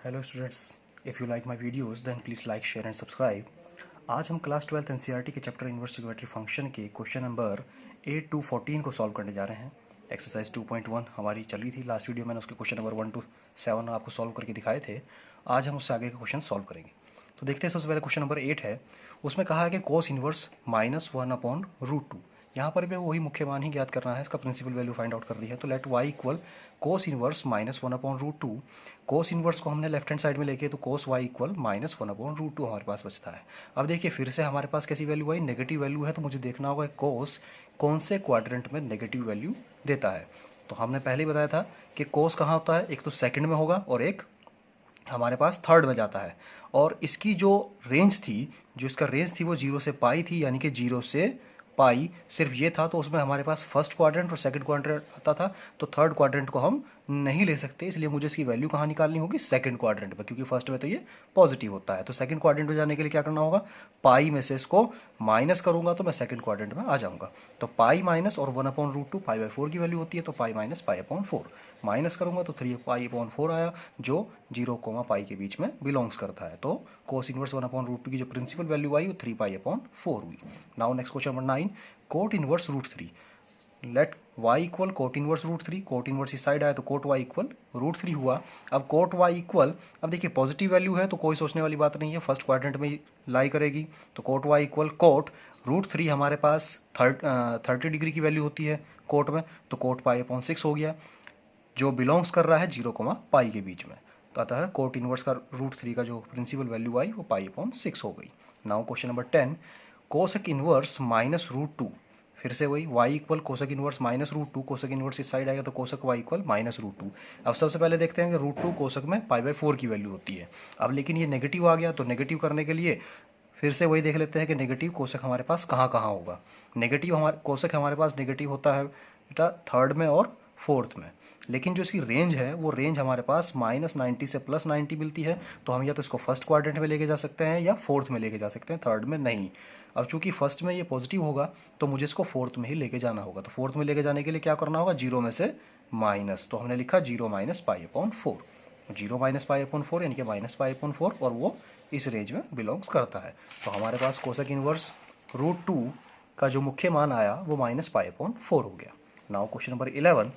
Hello students, if you like my videos then please like share and subscribe. आज हम class 12th NCERT के chapter inverse trigonometry function के question number 8 to 14 को solve करने जा रहे हैं। एक्सरसाइज 2.1 हमारी चल रही थी। लास्ट वीडियो मैंने उसके क्वेश्चन नंबर 1 to 7 आपको सॉल्व करके दिखाए थे। आज हम उससे आगे के क्वेश्चन सॉल्व करेंगे। तो देखते हैं, सबसे पहले क्वेश्चन नंबर 8 है। उसमें कहा है कि कोस इनवर्स -1/√2। यहाँ पर भी वही मुख्य मान ही ज्ञात करना है, इसका प्रिंसिपल वैल्यू फाइंड आउट कर रही है। तो let y equal cos inverse -1/√2। Cos inverse को हमने लेफ्ट हैंड साइड में लेके, तो कोस y इक्वल -1/√2 हमारे पास बचता है। अब देखिए फिर से हमारे पास कैसी वैल्यू आई, नेगेटिव वैल्यू है। तो मुझे देखना होगा कोस कौन से क्वाड्रेंट में नेगेटिव वैल्यू देता है। तो हमने पहले ही बताया था कि कोस कहाँ होता है, एक तो सेकंड में होगा और एक हमारे पास थर्ड में जाता है। और इसकी जो रेंज थी, जो इसका रेंज थी वो 0 से पाई थी, यानी कि 0 से पाई सिर्फ ये था। तो उसमें हमारे पास फर्स्ट क्वाड्रेंट और सेकंड क्वाड्रेंट आता था। तो थर्ड क्वाड्रेंट को हम नहीं ले सकते, इसलिए मुझे इसकी वैल्यू कहाँ निकालनी होगी, सेकंड क्वाड्रेंट में, क्योंकि फर्स्ट में तो ये पॉजिटिव होता है। तो सेकंड क्वाड्रेंट में जाने के लिए क्या करना होगा, पाई में से इसको माइनस करूंगा तो मैं सेकंड क्वाड्रेंट में आ जाऊंगा। तो पाई माइनस और 1/√2 पाई/4 की वैल्यू होती है। तो पाई माइनस पाई/4 माइनस करूंगा तो 3 पाई/4 आया, जो 0, पाई के बीच में बिलोंग्स करता है। तो कोस इनवर्स 1/√2 की जो प्रिंसिपल वैल्यू आई वो 3 पाई/4 हुई। Now next question number 9, cot inverse √3। Let y equal cot inverse √3। Cot inverse इस साइड आया तो कोट y इक्वल √3 हुआ। अब कोट y इक्वल, अब देखिए पॉजिटिव वैल्यू है तो कोई सोचने वाली बात नहीं है, फर्स्ट क्वाड्रेंट में लाई करेगी। तो कोट y इक्वल कोट √3 हमारे पास 30 डिग्री की वैल्यू होती है कोट में। तो कोट पाई/6 हो गया, जो बिलोंग्स कर रहा है 0, पाई के बीच में। तो अतः कोट इनवर्स का √3 का जो प्रिंसिपल वैल्यू आई वो पाई/6 हो गई। Now question number 10, cosec inverse -√2। फिर से वही y equal cosec inverse -√2। Cosec inverse इस साइड आएगा तो कोसेक y इक्वल -√2। अब सबसे पहले देखते हैं कि √2 कोसेक में पाई/4 की वैल्यू होती है। अब लेकिन ये नेगेटिव आ गया, तो नेगेटिव करने के लिए फिर से वही देख लेते हैं कि नेगेटिव कोसेक हमारे पास कहाँ कहाँ होगा। नेगेटिव हमारे कोसेक हमारे पास नेगेटिव होता है बेटा थर्ड में और फोर्थ में। लेकिन जो इसकी रेंज है वो रेंज हमारे पास -90 से +90 मिलती है। तो हम या तो इसको फर्स्ट क्वाड्रेंट में लेके जा सकते हैं या फोर्थ में लेके जा सकते हैं, थर्ड में नहीं। अब चूंकि फर्स्ट में ये पॉजिटिव होगा तो मुझे इसको फोर्थ में ही लेके जाना होगा। तो फोर्थ में लेके जाने के लिए क्या करना होगा, 0 में से माइनस। तो हमने लिखा 0 - पाई/4। 0 - पाई/4 यानी कि -पाई/4, और वो इस रेंज में बिलोंग्स करता है। तो हमारे पास कोसेक इनवर्स √2 का जो मुख्य मान आया वो -पाई/4 हो गया। Now question number 11,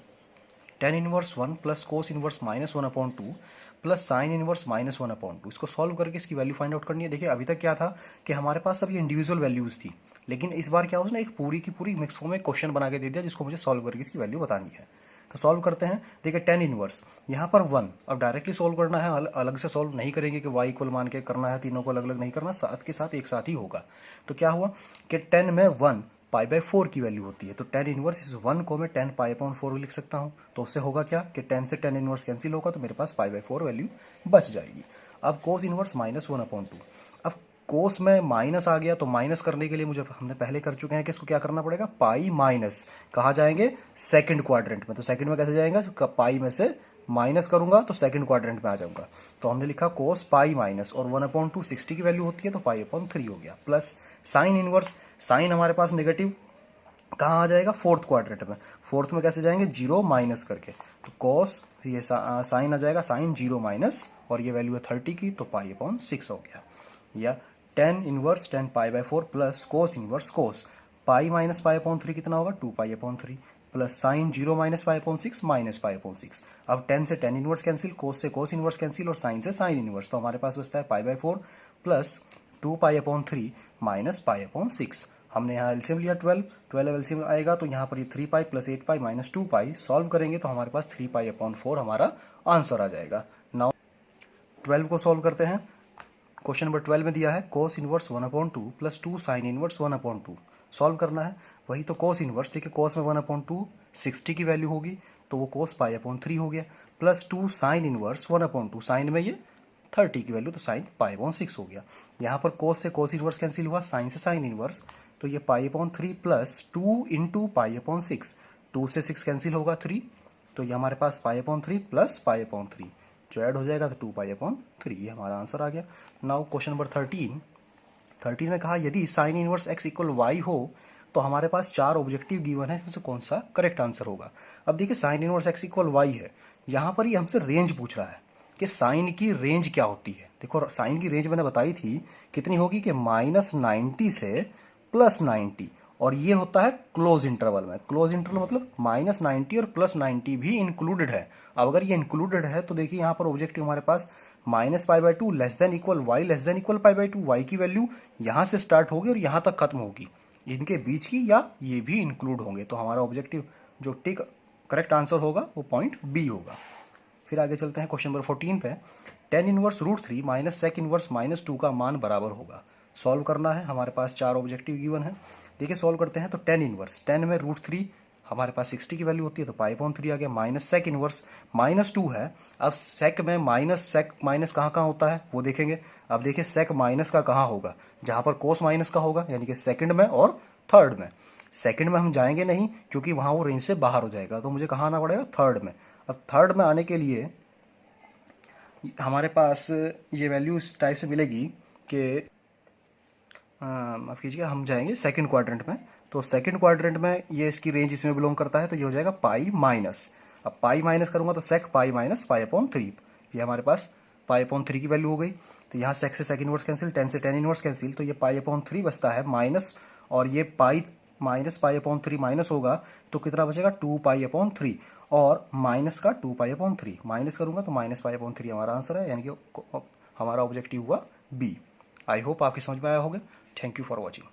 tan inverse 1 plus cos inverse -1/2 plus sine inverse -1/2। इसको सॉल्व करके इसकी वैल्यू फाइंड आउट करनी है। देखिए अभी तक क्या था कि हमारे पास सब ये इंडिविजुअल वैल्यूज थी, लेकिन इस बार क्या उसने एक पूरी की पूरी मिक्स फॉर्म में क्वेश्चन बना के दे दिया, जिसको मुझे सॉल्व करके इसकी वैल्यू बतानी है। तो सॉल्व करते हैं। देखिए tan इनवर्स यहाँ पर 1, अब डायरेक्टली सॉल्व करना है, अलग से सॉल्व नहीं करेंगे कि y इक्वल मान के करना है, तीनों को अलग अलग नहीं करना, साथ के साथ एक साथ ही होगा। तो क्या हुआ कि 10 में 1 पाई/4 की वैल्यू होती है। तो tan इनवर्स इस 1 को मैं 10 पाई/4 भी लिख सकता हूँ। तो उससे होगा क्या कि 10 से tan इनवर्स कैंसिल होगा, तो मेरे पास पाई/4 वैल्यू बच जाएगी। अब कोस इनवर्स -1/2। अब कोस में माइनस आ गया, तो माइनस करने के लिए मुझे, हमने पहले कर चुके हैं कि इसको क्या करना पड़ेगा, पाई माइनस, कहाँ जाएंगे, सेकंड क्वाड्रेंट में। तो सेकंड में कैसे जाएंगे, पाई में से माइनस करूंगा तो सेकंड क्वाड्रेंट में आ जाऊंगा। तो हमने लिखा कोस पाई माइनस, और 1/2 60 की वैल्यू होती है तो पाई/3 हो गया। प्लस साइन इनवर्स, साइन हमारे पास नेगेटिव कहाँ आ जाएगा, फोर्थ क्वाड्रेंट में। फोर्थ में कैसे जाएंगे, 0 माइनस करके। तो कॉस ये साइन आ जाएगा, साइन 0 माइनस, और ये वैल्यू है 30 की, तो पाई/6 हो गया। या tan इनवर्स 10 पाई/4 plus cos inverse cos pi minus पाई/3 कितना होगा, 2 पाई/3 प्लस साइन 0 पाई/6 माइनस पाई/6। अब 10 से tan इनवर्स कैंसिल, कोस से कोस इनवर्स कैंसिल, और साइन से साइन इनवर्स। तो हमारे पास बचता है पाई/4 प्लस 2 पाई/3 माइनस पाई/6। हमने यहाँ एलसीएम लिया 12 एलसीएम आएगा, तो यहाँ पर ये 3 पाई प्लस 8 पाई माइनस 2 पाई सॉल्व करेंगे तो हमारे पास 3 पाई/4 हमारा आंसर आ जाएगा। नाउ 12 को सॉल्व करते हैं। क्वेश्चन नंबर 12 में दिया है cos inverse 1/2 plus 2 sine inverse 1/2। Solve करना है, वही तो कोस इनवर्स, ठीक है, कोस में 1/2 60 की वैल्यू होगी, तो वो कोस पाई/3 हो गया, प्लस 2 साइन इनवर्स 1/2, साइन में ये 30 की वैल्यू, तो साइन पाई/6 हो गया। यहाँ पर कोस से कोस इनवर्स कैंसिल हुआ, साइन से साइन इनवर्स, तो ये पाई/3 प्लस 2 इंटू पाई/6, 2 से 6 कैंसिल होगा 3, तो ये हमारे पास पाई/3 प्लस पाई/3 जो ऐड हो जाएगा तो 2 पाई/3, ये हमारा आंसर आ गया। नाउ क्वेश्चन नंबर 13 में कहा यदि sine inverse x equal y हो तो हमारे पास 4 ऑब्जेक्टिव गिवन है, इसमें से कौन सा करेक्ट आंसर होगा। अब देखिए sine inverse x equal y है, यहाँ पर ही हमसे रेंज पूछ रहा है। कि साइन की रेंज क्या होती है। देखो साइन की रेंज मैंने बताई थी कितनी होगी कि -90 से +90, और ये होता है क्लोज इंटरवल में। क्लोज इंटरवल मतलब -90 और +90 भी इंक्लूडेड है। अब अगर ये इंक्लूडेड है तो देखिए यहाँ पर ऑब्जेक्टिव हमारे पास -π/2 less than equal y less than equal π/2, y की वैल्यू यहाँ से स्टार्ट होगी और यहाँ तक खत्म होगी, इनके बीच की या ये भी इंक्लूड होंगे। तो हमारा ऑब्जेक्टिव जो टिक करेक्ट आंसर होगा वो पॉइंट बी होगा। फिर आगे चलते हैं क्वेश्चन नंबर 14 पे। tan inverse √3 minus sec inverse -2 का मान बराबर होगा। सॉल्व करना है, हमारे पास 4 ऑब्जेक्टिव गिवन है। देखिए सॉल्व करते हैं तो tan इनवर्स, 10 में √3 हमारे पास 60 की वैल्यू होती है तो π/3 आ गया, माइनस sec इनवर्स -2 है। अब sec में माइनस कहाँ कहाँ होता है वो देखेंगे। अब देखिए sec माइनस का कहाँ होगा, जहाँ पर cos माइनस का होगा, यानी कि सेकंड में और थर्ड में। सेकंड में हम जाएंगे नहीं क्योंकि वहाँ वो रेंज से बाहर हो जाएगा, तो मुझे कहाँ आना पड़ेगा, थर्ड में। अब थर्ड में आने के लिए हमारे पास ये वैल्यू इस टाइप से मिलेगी कि माफ़ कीजिएगा, हम जाएंगे सेकंड क्वाड्रेंट में। तो सेकंड क्वाड्रेंट में ये इसकी रेंज इसमें बिलोंग करता है, तो ये हो जाएगा पाई माइनस। अब पाई माइनस करूँगा तो सेक पाई माइनस π/3, ये हमारे पास π/3 की वैल्यू हो गई। तो यहाँ सेक से सेक इनवर्स कैंसिल, 10 से tan इनवर्स कैंसिल, तो ये π/3 बचता है माइनस, और ये पाई माइनस π/3 माइनस होगा तो कितना बचेगा 2π/3, और माइनस का 2π/3 माइनस करूँगा तो -π/3 हमारा आंसर है, यानी कि हमारा ऑब्जेक्टिव हुआ बी। आई होप आपकी समझ में आया होगा। Thank you for watching.